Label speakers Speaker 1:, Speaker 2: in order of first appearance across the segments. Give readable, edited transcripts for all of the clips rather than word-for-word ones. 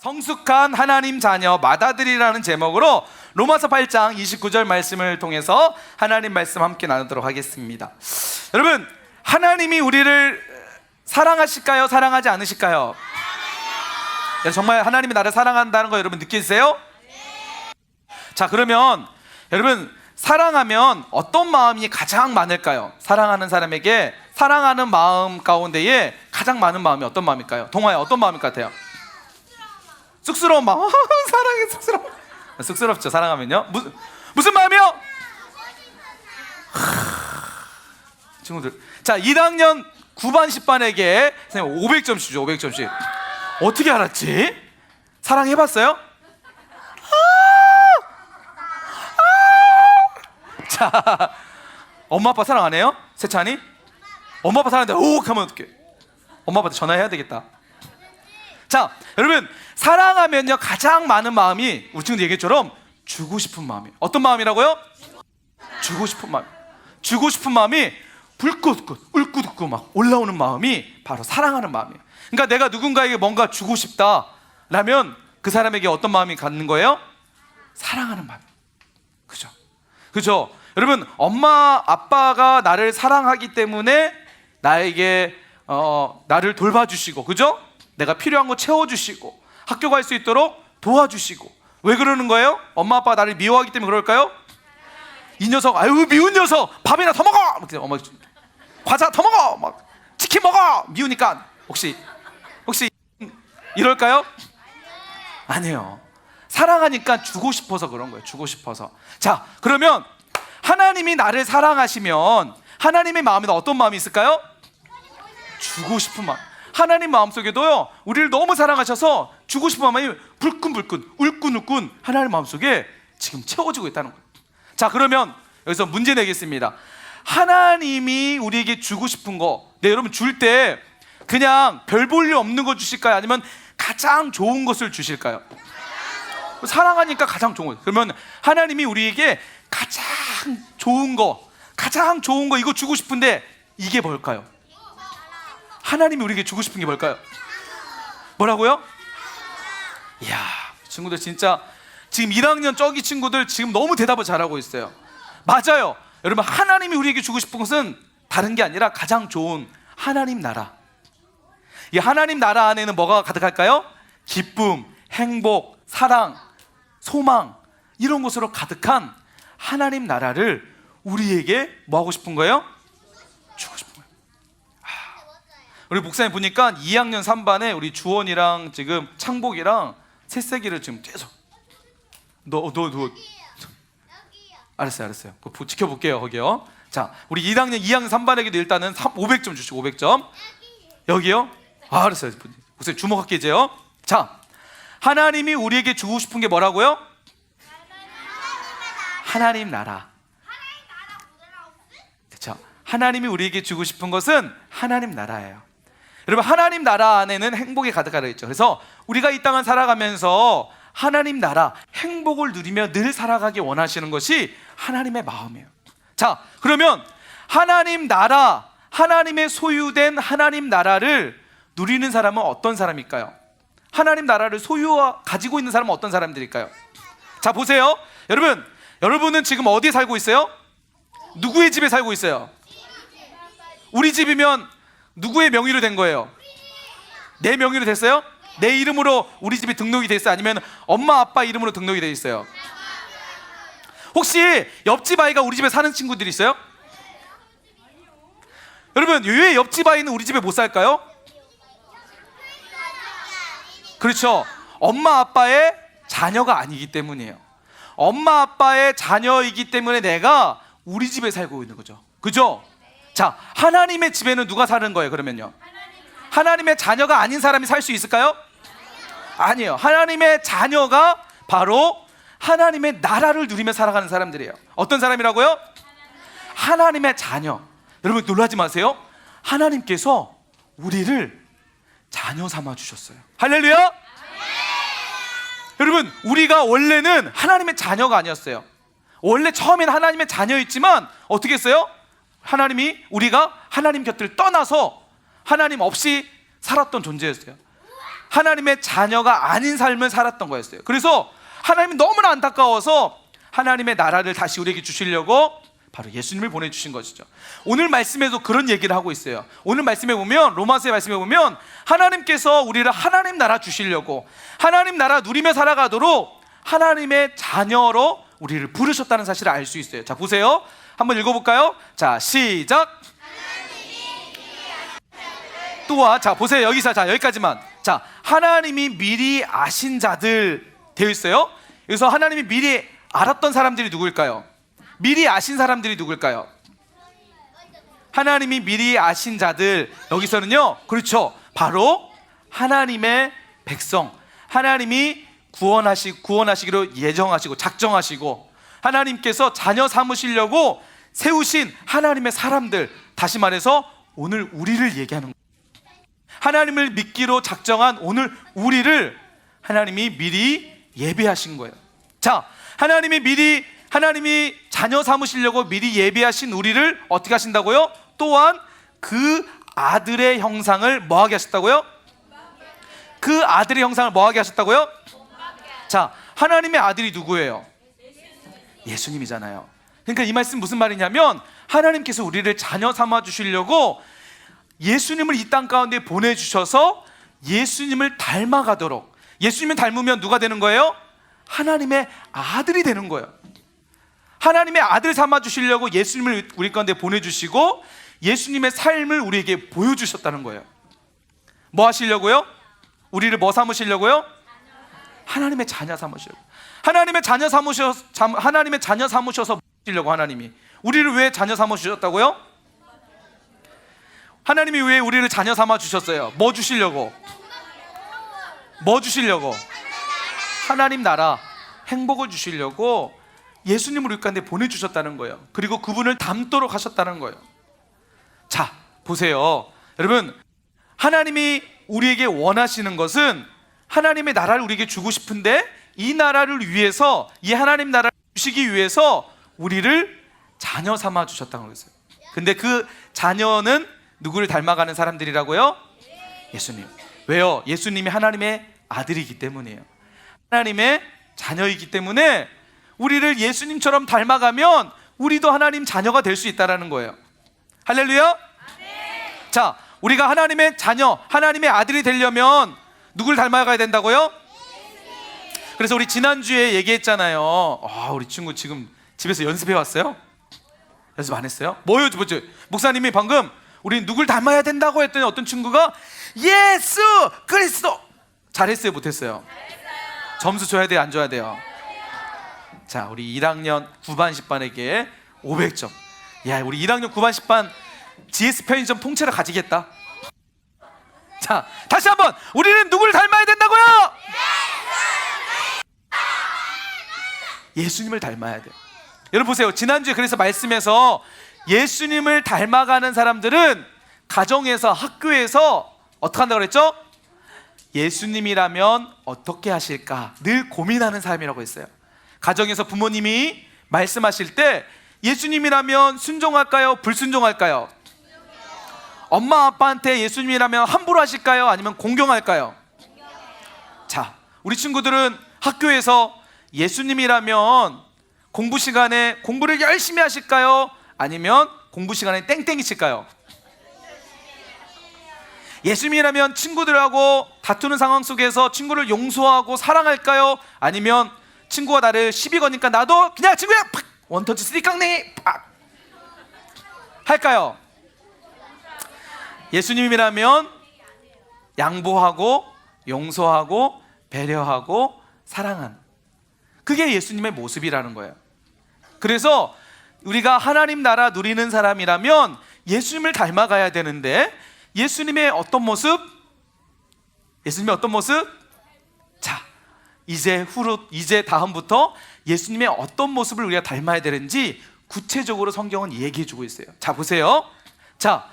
Speaker 1: 성숙한 하나님 자녀 맏아들이라는 제목으로 로마서 8장 29절 말씀을 통해서 하나님 말씀 함께 나누도록 하겠습니다. 여러분, 하나님이 우리를 사랑하실까요? 사랑하지 않으실까요? 정말 하나님이 나를 사랑한다는 거 여러분 느끼세요? 자, 그러면 여러분, 사랑하면 어떤 마음이 가장 많을까요? 사랑하는 사람에게 사랑하는 마음 가운데에 가장 많은 마음이 어떤 마음일까요? 동아야, 어떤 마음일 것 같아요? 쑥스러운 마음. 사랑해, 쑥스러워. 쑥스럽죠, 사랑하면요. 무슨 마음이요? 친구들, 자, 1학년 9반 10반에게 선생님 500점 주죠. 500점씩. 어떻게 알았지? 사랑해봤어요? 자, 엄마 아빠 사랑 안 해요? 세찬이? 엄마 아빠 사랑하는데 오 하면 어떡해? 엄마 아빠한테 전화해야 되겠다. 자, 여러분, 사랑하면요 가장 많은 마음이 우리 친구들 얘기처럼 주고 싶은 마음이에요. 어떤 마음이라고요? 주고 싶은 마음. 주고 싶은 마음이 불꽃꽃 울긋웃긋 막 올라오는 마음이 바로 사랑하는 마음이에요. 그러니까 내가 누군가에게 뭔가 주고 싶다라면 그 사람에게 어떤 마음이 갖는 거예요? 사랑하는 마음. 그죠? 그죠? 여러분, 엄마 아빠가 나를 사랑하기 때문에 나에게 나를 돌봐주시고, 그죠? 내가 필요한 거 채워주시고 학교 갈 수 있도록 도와주시고. 왜 그러는 거예요? 엄마 아빠가 나를 미워하기 때문에 그럴까요? 이 녀석, 아유 미운 녀석, 밥이나 더 먹어! 엄마 과자 더 먹어! 막 치킨 먹어! 미우니까. 혹시 이럴까요? 아니에요. 사랑하니까 주고 싶어서 그런 거예요. 주고 싶어서. 자, 그러면 하나님이 나를 사랑하시면 하나님의 마음에는 어떤 마음이 있을까요? 주고 싶은 마음. 하나님 마음속에도요, 우리를 너무 사랑하셔서 주고 싶은 마음이 불끈불끈 울끈울끈 하나님 마음속에 지금 채워지고 있다는 거예요. 자, 그러면 여기서 문제 내겠습니다. 하나님이 우리에게 주고 싶은 거, 네, 여러분, 줄 때 그냥 별 볼 일 없는 거 주실까요? 아니면 가장 좋은 것을 주실까요? 사랑하니까 가장 좋은 거. 그러면 하나님이 우리에게 가장 좋은 거 이거 주고 싶은데 이게 뭘까요? 하나님이 우리에게 주고 싶은 게 뭘까요? 뭐라고요? 이야, 친구들 진짜 지금 1학년 저기 친구들 지금 너무 대답을 잘하고 있어요. 맞아요. 여러분, 하나님이 우리에게 주고 싶은 것은 다른 게 아니라 가장 좋은 하나님 나라. 이 하나님 나라 안에는 뭐가 가득할까요? 기쁨, 행복, 사랑, 소망, 이런 것으로 가득한 하나님 나라를 우리에게 뭐 하고 싶은 거예요? 주고 싶은 거예요. 우리 목사님 보니까 2학년 3반에 우리 주원이랑 지금 창복이랑 새세기를 지금 계속 너 알았어요. 그거 지켜볼게요. 거기요. 자, 우리 2학년 3반에게도 일단은 500점 주시고. 500점 여기요? 알았어요. 목사님 주목할게요. 이제요. 자, 하나님이 우리에게 주고 싶은 게 뭐라고요? 하나님 나라. 그렇죠? 하나님이 우리에게 주고 싶은 것은 하나님 나라예요. 여러분, 하나님 나라 안에는 행복이 가득하다 있죠. 그래서 우리가 이 땅을 살아가면서 하나님 나라, 행복을 누리며 늘 살아가기 원하시는 것이 하나님의 마음이에요. 자, 그러면 하나님 나라, 하나님의 소유된 하나님 나라를 누리는 사람은 어떤 사람일까요? 하나님 나라를 가지고 있는 사람은 어떤 사람들일까요? 자, 보세요. 여러분은 지금 어디에 살고 있어요? 누구의 집에 살고 있어요? 우리 집이면 누구의 명의로 된 거예요? 내 명의로 됐어요? 내 이름으로 우리 집이 등록이 돼 있어요? 아니면 엄마 아빠 이름으로 등록이 돼 있어요? 혹시 옆집 아이가 우리 집에 사는 친구들이 있어요? 여러분, 왜 옆집 아이는 우리 집에 못 살까요? 그렇죠. 엄마 아빠의 자녀가 아니기 때문이에요. 엄마 아빠의 자녀이기 때문에 내가 우리 집에 살고 있는 거죠. 그죠? 자, 하나님의 집에는 누가 사는 거예요? 그러면요, 하나님의 자녀가 아닌 사람이 살 수 있을까요? 아니에요. 하나님의 자녀가 바로 하나님의 나라를 누리며 살아가는 사람들이에요. 어떤 사람이라고요? 하나님의 자녀. 여러분, 놀라지 마세요. 하나님께서 우리를 자녀 삼아 주셨어요. 할렐루야. 여러분, 우리가 원래는 하나님의 자녀가 아니었어요. 원래 처음에는 하나님의 자녀였지만 어떻게 했어요? 우리가 하나님 곁을 떠나서 하나님 없이 살았던 존재였어요. 하나님의 자녀가 아닌 삶을 살았던 거였어요. 그래서 하나님이 너무나 안타까워서 하나님의 나라를 다시 우리에게 주시려고 바로 예수님을 보내주신 것이죠. 오늘 말씀에도 그런 얘기를 하고 있어요. 오늘 말씀에 보면, 로마서의 말씀에 보면 하나님께서 우리를 하나님 나라 주시려고, 하나님 나라 누리며 살아가도록 하나님의 자녀로 우리를 부르셨다는 사실을 알 수 있어요. 자, 보세요. 한번 읽어볼까요? 자, 시작. 또한, 자, 보세요. 여기서, 자, 여기까지만. 자, 하나님이 미리 아신 자들 되어 있어요. 그래서 하나님이 미리 알았던 사람들이 누구일까요? 미리 아신 사람들이 누구일까요? 하나님이 미리 아신 자들, 여기서는요, 그렇죠, 바로 하나님의 백성, 하나님이 구원하시기로 예정하시고 작정하시고 하나님께서 자녀 삼으시려고 세우신 하나님의 사람들, 다시 말해서 오늘 우리를 얘기하는 거예요. 하나님을 믿기로 작정한 오늘 우리를 하나님이 미리 예배하신 거예요. 자, 하나님이 자녀 삼으시려고 미리 예배하신 우리를 어떻게 하신다고요? 또한 그 아들의 형상을 뭐하게 하셨다고요? 그 아들의 형상을 뭐하게 하셨다고요? 자, 하나님의 아들이 누구예요? 예수님이잖아요. 그러니까 이 말씀 무슨 말이냐면 하나님께서 우리를 자녀 삼아 주시려고 예수님을 이 땅 가운데 보내주셔서 예수님을 닮아가도록, 예수님을 닮으면 누가 되는 거예요? 하나님의 아들이 되는 거예요. 하나님의 아들 삼아 주시려고 예수님을 우리 가운데 보내주시고 예수님의 삶을 우리에게 보여주셨다는 거예요. 뭐 하시려고요? 우리를 뭐 삼으시려고요? 하나님의 자녀 삼으시려고. 하나님의 자녀 삼으셔서 뭐 하시려고? 하나님이 우리를 왜 자녀 삼으셨다고요? 하나님이 왜 우리를 자녀 삼아 주셨어요? 뭐 주시려고? 뭐 주시려고? 하나님 나라, 행복을 주시려고 예수님을 우리 가운데 보내주셨다는 거예요. 그리고 그분을 닮도록 하셨다는 거예요. 자, 보세요. 여러분, 하나님이 우리에게 원하시는 것은 하나님의 나라를 우리에게 주고 싶은데 이 나라를 위해서, 이 하나님 나라를 주시기 위해서 우리를 자녀 삼아 주셨다는 거였어요. 근데 그 자녀는 누구를 닮아가는 사람들이라고요? 예수님. 왜요? 예수님이 하나님의 아들이기 때문이에요. 하나님의 자녀이기 때문에 우리를 예수님처럼 닮아가면 우리도 하나님 자녀가 될 수 있다는 거예요. 할렐루야. 자, 우리가 하나님의 자녀, 하나님의 아들이 되려면 누굴 닮아가야 된다고요? 그래서 우리 지난주에 얘기했잖아요. 우리 친구 지금 집에서 연습해 왔어요? 연습 안 했어요? 뭐요? 목사님이 방금 우리 누굴 닮아야 된다고 했더니 어떤 친구가 예수 그리스도. 잘했어요? 못했어요? 점수 줘야 돼요? 안 줘야 돼요? 자, 우리 1학년 9반 10반에게 500점. 야, 우리 1학년 9반 10반 GS 편의점 통째로 가지겠다. 자, 다시 한번 우리는 누구를 닮아야 된다고요? 예수님을 닮아야 돼요. 여러분 보세요. 지난주에 그래서 말씀에서 예수님을 닮아가는 사람들은 가정에서, 학교에서 어떻게 한다고 그랬죠? 예수님이라면 어떻게 하실까 늘 고민하는 삶이라고 했어요. 가정에서 부모님이 말씀하실 때 예수님이라면 순종할까요? 불순종할까요? 엄마 아빠한테 예수님이라면 함부로 하실까요? 아니면 공경할까요? 자, 우리 친구들은 학교에서 예수님이라면 공부 시간에 공부를 열심히 하실까요? 아니면 공부 시간에 땡땡이 칠까요? 예수님이라면 친구들하고 다투는 상황 속에서 친구를 용서하고 사랑할까요? 아니면 친구가 나를 시비 거니까 나도 그냥 친구야 팍! 원터치 쓰리깡네 팍! 할까요? 예수님이라면 양보하고 용서하고 배려하고 사랑하는, 그게 예수님의 모습이라는 거예요. 그래서 우리가 하나님 나라 누리는 사람이라면 예수님을 닮아가야 되는데 예수님의 어떤 모습? 예수님의 어떤 모습? 자, 이제 다음부터 예수님의 어떤 모습을 우리가 닮아야 되는지 구체적으로 성경은 얘기해 주고 있어요. 자, 보세요. 자,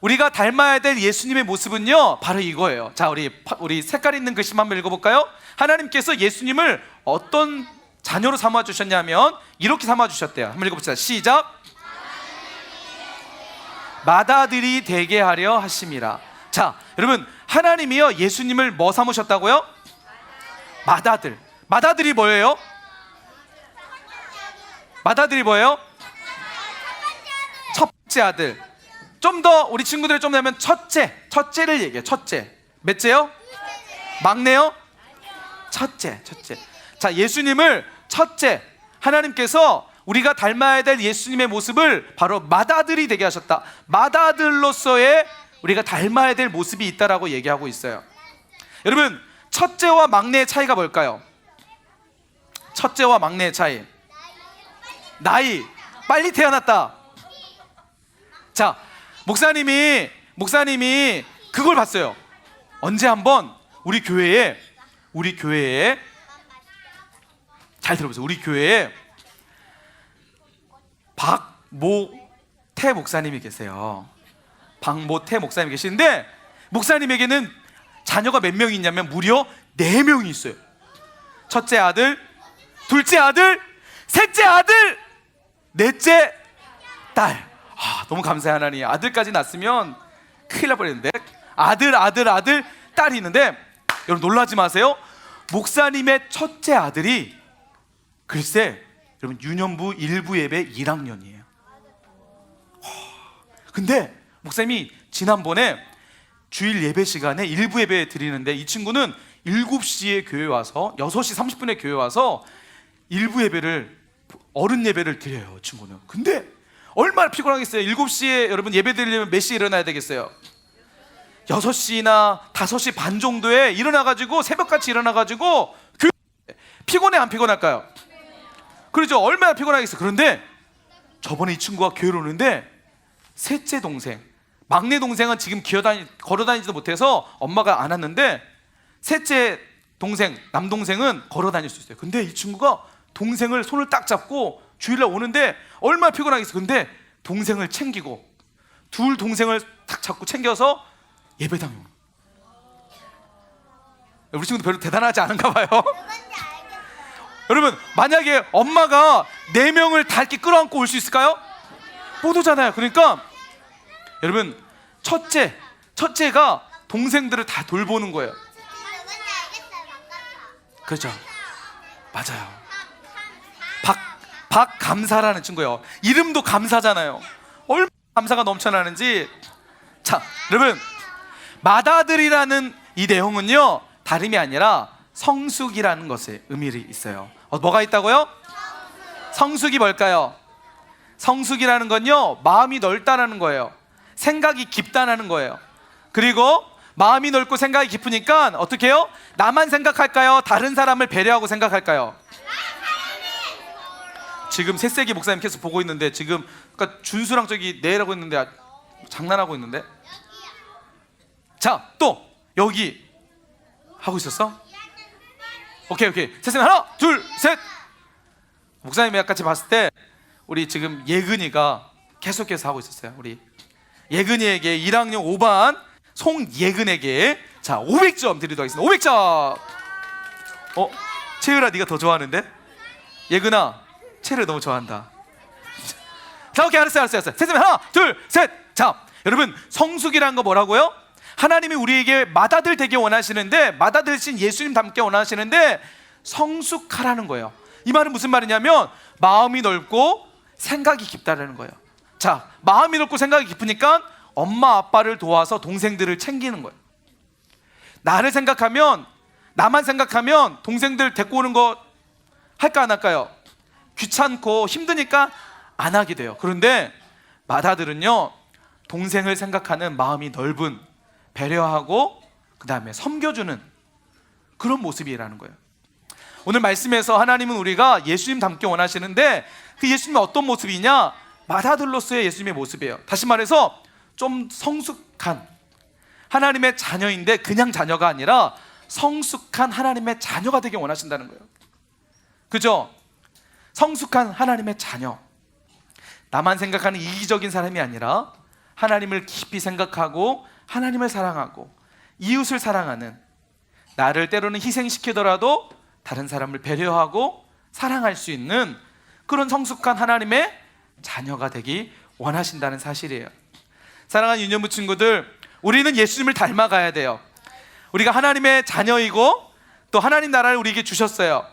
Speaker 1: 우리가 닮아야 될 예수님의 모습은요 바로 이거예요. 자, 우리 색깔 있는 글씨 한번 읽어볼까요? 하나님께서 예수님을 어떤 자녀로 삼아 주셨냐면 이렇게 삼아 주셨대요. 한번 읽어봅시다. 시작. 맏아들이 되게 하려 하심이라. 자, 여러분, 하나님이요 예수님을 뭐 삼으셨다고요? 맏아들. 맏아들이 뭐예요? 맏아들이 뭐예요? 첫 번째 아들. 좀 더 우리 친구들이 좀 되면 첫째를 얘기해요. 첫째. 몇째요? 막내요? 첫째. 자, 예수님을 첫째, 하나님께서 우리가 닮아야 될 예수님의 모습을 바로 맏아들이 되게 하셨다. 맏아들로서의 우리가 닮아야 될 모습이 있다라고 얘기하고 있어요. 여러분, 첫째와 막내의 차이가 뭘까요? 첫째와 막내의 차이. 나이. 빨리 태어났다. 자, 목사님이 그걸 봤어요. 언제 한번 우리 교회에 잘 들어보세요. 우리 교회에 박모태 목사님이 계세요. 박모태 목사님이 계시는데, 목사님에게는 자녀가 몇 명이 있냐면 무려 4명이 있어요. 첫째 아들, 둘째 아들, 셋째 아들, 넷째 딸. 너무 감사해 하나님. 아들까지 낳았으면 큰일 날 뻔했는데, 아들, 딸이 있는데, 여러분 놀라지 마세요. 목사님의 첫째 아들이 글쎄 여러분 유년부 1부 예배 1학년이에요. 근데 목사님이 지난번에 주일 예배 시간에 1부 예배 드리는데, 이 친구는 7시에 교회 와서 6시 30분에 교회 와서 1부 예배를, 어른 예배를 드려요, 친구는. 근데 얼마나 피곤하겠어요. 7시에 여러분 예배 드리려면 몇 시에 일어나야 되겠어요? 6시나 5시 반 정도에 일어나가지고, 새벽같이 일어나가지고 피곤해 안 피곤할까요? 그렇죠. 얼마나 피곤하겠어요. 그런데 저번에 이 친구가 교회로 오는데, 셋째 동생, 막내 동생은 지금 걸어다니지도 못해서 엄마가 안 왔는데, 셋째 동생, 남동생은 걸어다닐 수 있어요. 근데 이 친구가 동생을 손을 딱 잡고 주일날 오는데 얼마나 피곤하겠어요. 근데 동생을 챙기고, 둘 동생을 딱 잡고 챙겨서 예배당에 오는. 우리 친구도 별로 대단하지 않은가 봐요. 여러분, 만약에 엄마가 4명을 다 이렇게 끌어안고 올 수 있을까요? 못 오잖아요. 그러니까 여러분, 첫째가 동생들을 다 돌보는 거예요. 그렇죠. 맞아요. 박감사라는 친구예요. 이름도 감사잖아요. 얼마나 감사가 넘쳐나는지. 자, 여러분, 맏아들이라는 이 내용은요 다름이 아니라 성숙이라는 것에 의미가 있어요. 뭐가 있다고요? 성숙이 뭘까요? 성숙이라는 건요 마음이 넓다라는 거예요. 생각이 깊다라는 거예요. 그리고 마음이 넓고 생각이 깊으니까 어떻게 해요? 나만 생각할까요? 다른 사람을 배려하고 생각할까요? 지금 새세기 목사님 계속 보고 있는데, 지금 그러니까 준수랑 저기 내라고 했는데 장난하고 있는데. 자, 또 여기 하고 있었어? 오케이. 세쌤 하나, 둘, 셋. 목사님이 아까 봤을 때 우리 지금 예근이가 계속해서 하고 있었어요. 우리 예근이에게 1학년 5반 송예근에게 자 500점 드리도록 하겠습니다. 500점. 채율아, 네가 더 좋아하는데? 예근아, 채를 너무 좋아한다. 자, 오케이, 알았어요. 세쌤 하나, 둘, 셋. 자, 여러분, 성숙이란 거 뭐라고요? 하나님이 우리에게 맏아들 되게 원하시는데, 맏아들이신 예수님 닮게 원하시는데 성숙하라는 거예요. 이 말은 무슨 말이냐면 마음이 넓고 생각이 깊다라는 거예요. 자, 마음이 넓고 생각이 깊으니까 엄마 아빠를 도와서 동생들을 챙기는 거예요. 나만 생각하면 동생들 데리고 오는 거 할까 안 할까요? 귀찮고 힘드니까 안 하게 돼요. 그런데 맏아들은요 동생을 생각하는 마음이 넓은, 배려하고 그 다음에 섬겨주는 그런 모습이라는 거예요. 오늘 말씀에서 하나님은 우리가 예수님 닮게 원하시는데, 그 예수님이 어떤 모습이냐? 맏아들로서의 예수님의 모습이에요. 다시 말해서 좀 성숙한 하나님의 자녀인데, 그냥 자녀가 아니라 성숙한 하나님의 자녀가 되게 원하신다는 거예요. 그죠? 성숙한 하나님의 자녀. 나만 생각하는 이기적인 사람이 아니라 하나님을 깊이 생각하고 하나님을 사랑하고 이웃을 사랑하는, 나를 때로는 희생시키더라도 다른 사람을 배려하고 사랑할 수 있는 그런 성숙한 하나님의 자녀가 되기 원하신다는 사실이에요. 사랑하는 유년부 친구들, 우리는 예수님을 닮아가야 돼요. 우리가 하나님의 자녀이고 또 하나님 나라를 우리에게 주셨어요.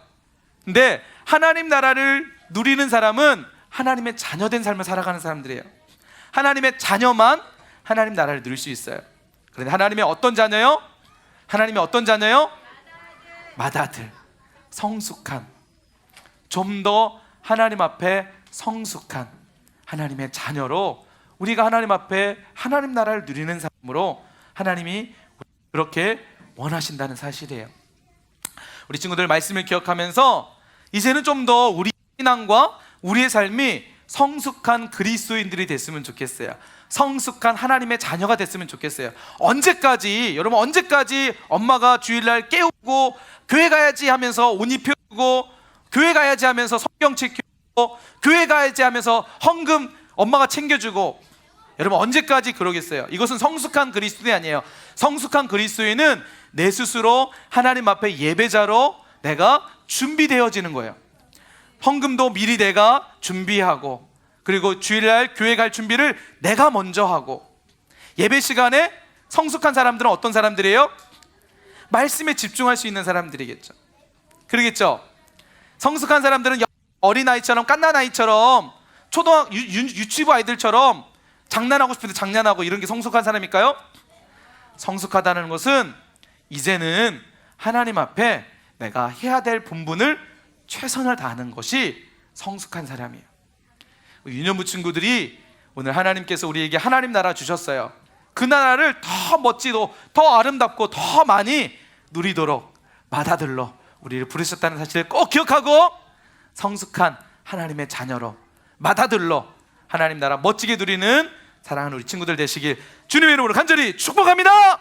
Speaker 1: 근데 하나님 나라를 누리는 사람은 하나님의 자녀된 삶을 살아가는 사람들이에요. 하나님의 자녀만 하나님 나라를 누릴 수 있어요. 그런데 하나님의 어떤 자녀요? 하나님의 어떤 자녀요? 맏아들, 성숙한, 좀 더 하나님 앞에 성숙한 하나님의 자녀로 우리가 하나님 앞에 하나님 나라를 누리는 사람으로 하나님이 그렇게 원하신다는 사실이에요. 우리 친구들 말씀을 기억하면서 이제는 좀 더 우리 신앙과 우리의 삶이 성숙한 그리스도인들이 됐으면 좋겠어요. 성숙한 하나님의 자녀가 됐으면 좋겠어요. 여러분 언제까지 엄마가 주일날 깨우고 교회 가야지 하면서 옷 입혀주고 교회 가야지 하면서 성경책 켜고 교회 가야지 하면서 헌금 엄마가 챙겨주고, 여러분 언제까지 그러겠어요? 이것은 성숙한 그리스도인이 아니에요. 성숙한 그리스도인은 내 스스로 하나님 앞에 예배자로 내가 준비되어지는 거예요. 헌금도 미리 내가 준비하고, 그리고 주일날 교회 갈 준비를 내가 먼저 하고, 예배 시간에 성숙한 사람들은 어떤 사람들이에요? 말씀에 집중할 수 있는 사람들이겠죠. 그러겠죠? 성숙한 사람들은 어린아이처럼 갓난아이처럼 유치부 아이들처럼 장난하고 싶을 때 장난하고 이런 게 성숙한 사람일까요? 성숙하다는 것은 이제는 하나님 앞에 내가 해야 될 본분을 최선을 다하는 것이 성숙한 사람이에요. 유년부 친구들이 오늘 하나님께서 우리에게 하나님 나라 주셨어요. 그 나라를 더 멋지고 더 아름답고 더 많이 누리도록 맏아들로 우리를 부르셨다는 사실을 꼭 기억하고 성숙한 하나님의 자녀로 맏아들로 하나님 나라 멋지게 누리는 사랑하는 우리 친구들 되시길 주님의 이름으로 간절히 축복합니다.